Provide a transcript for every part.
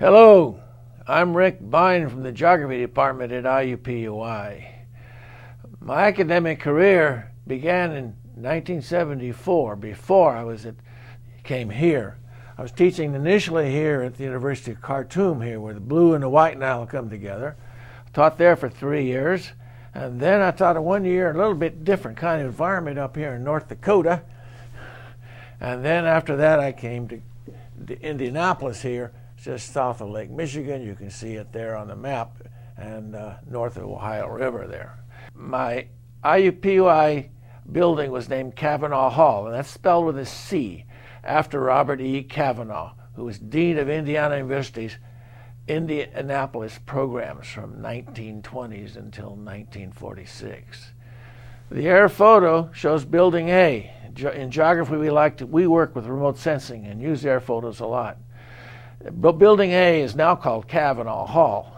Hello, I'm Rick Bine from the Geography Department at IUPUI. My academic career began in 1974, before I came here. I was teaching initially here at the University of Khartoum here, where the blue and the white Nile come together. I taught there for 3 years, and then I taught 1 year, a little bit different kind of environment up here in North Dakota. And then after that I came to Indianapolis here, just south of Lake Michigan. You can see it there on the map, and north of the Ohio River there. My IUPUI building was named Cavanaugh Hall, and that's spelled with a C, after Robert E. Cavanaugh, who was Dean of Indiana University's Indianapolis programs from 1920s until 1946. The air photo shows Building A. In geography, we work with remote sensing and use air photos a lot. Building A is now called Cavanaugh Hall.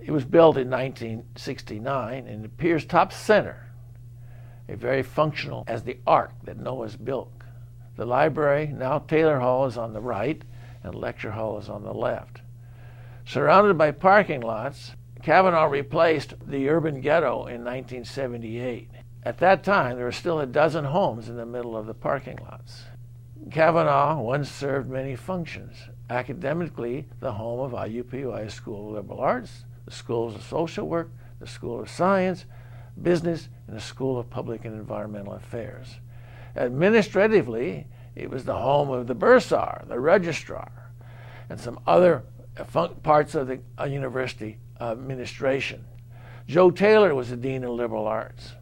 It was built in 1969 and appears top center, very functional as the ark that Noah's built. The library, now Taylor Hall, is on the right, and lecture hall is on the left. Surrounded by parking lots, Cavanaugh replaced the urban ghetto in 1978. At that time, there were still a dozen homes in the middle of the parking lots. Cavanaugh once served many functions. Academically, the home of IUPUI School of Liberal Arts, the Schools of Social Work, the School of Science, Business, and the School of Public and Environmental Affairs. Administratively, it was the home of the bursar, the registrar, and some other parts of the university administration. Joe Taylor was the Dean of Liberal Arts.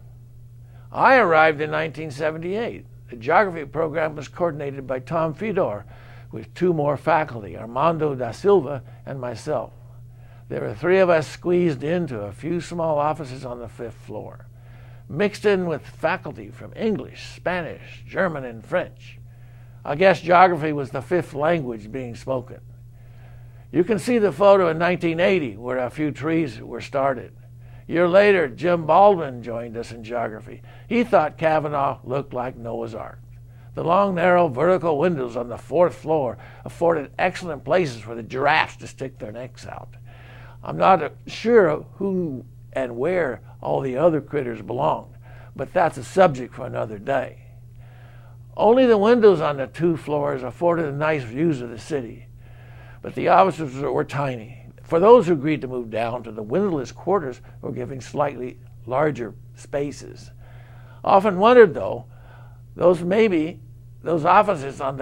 I arrived in 1978. The geography program was coordinated by Tom Fedor with 2 more faculty, Armando da Silva and myself. There were 3 of us squeezed into a few small offices on the 5th floor, mixed in with faculty from English, Spanish, German, and French. I guess geography was the 5th language being spoken. You can see the photo in 1980 where a few trees were started. A year later, Jim Baldwin joined us in geography. He thought Cavanaugh looked like Noah's Ark. The long, narrow, vertical windows on the 4th floor afforded excellent places for the giraffes to stick their necks out. I'm not sure who and where all the other critters belonged, but that's a subject for another day. Only the windows on the 2 floors afforded nice views of the city, but the offices were tiny. For those who agreed to move down to the windowless quarters were given slightly larger spaces. Often wondered, though, those offices on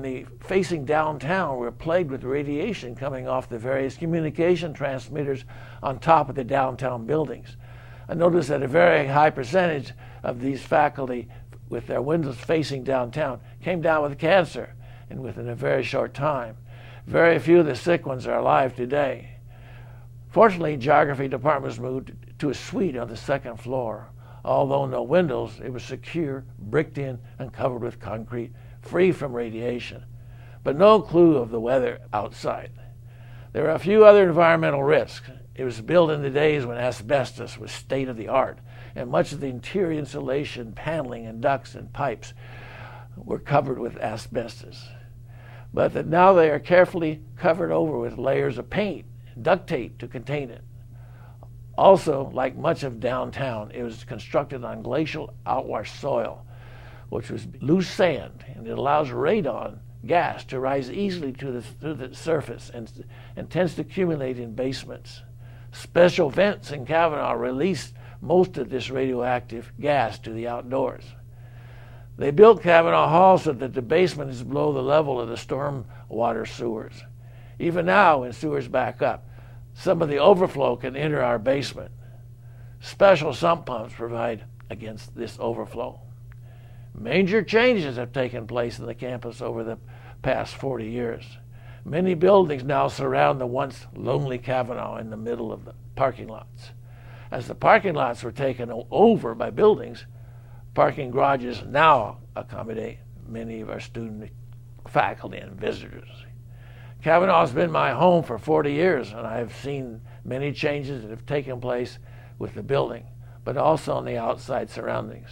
the facing downtown were plagued with radiation coming off the various communication transmitters on top of the downtown buildings. I noticed that a very high percentage of these faculty with their windows facing downtown came down with cancer, and within a very short time. Very few of the sick ones are alive today. Fortunately, geography department was moved to a suite on the 2nd floor. Although no windows, it was secure, bricked in, and covered with concrete, free from radiation, but no clue of the weather outside. There were a few other environmental risks. It was built in the days when asbestos was state-of-the-art, and much of the interior insulation, paneling, and ducts and pipes were covered with asbestos. But that now they are carefully covered over with layers of paint, duct tape to contain it. Also, like much of downtown, it was constructed on glacial outwash soil, which was loose sand, and it allows radon gas to rise easily to the surface and tends to accumulate in basements. Special vents in Cavanaugh release most of this radioactive gas to the outdoors. They built Cavanaugh Hall so that the basement is below the level of the storm water sewers. Even now, when sewers back up, some of the overflow can enter our basement. Special sump pumps provide against this overflow. Major changes have taken place in the campus over the past 40 years. Many buildings now surround the once lonely Cavanaugh in the middle of the parking lots. As the parking lots were taken over by buildings, parking garages now accommodate many of our student faculty and visitors. Cavanaugh has been my home for 40 years, and I have seen many changes that have taken place with the building, but also in the outside surroundings.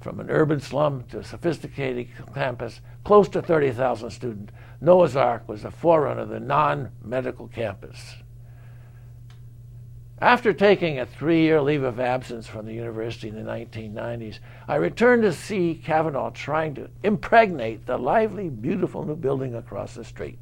From an urban slum to a sophisticated campus, close to 30,000 students, Noah's Ark was the forerunner of the non-medical campus. After taking a 3-year leave of absence from the university in the 1990s, I returned to see Cavanaugh trying to impregnate the lively, beautiful new building across the street.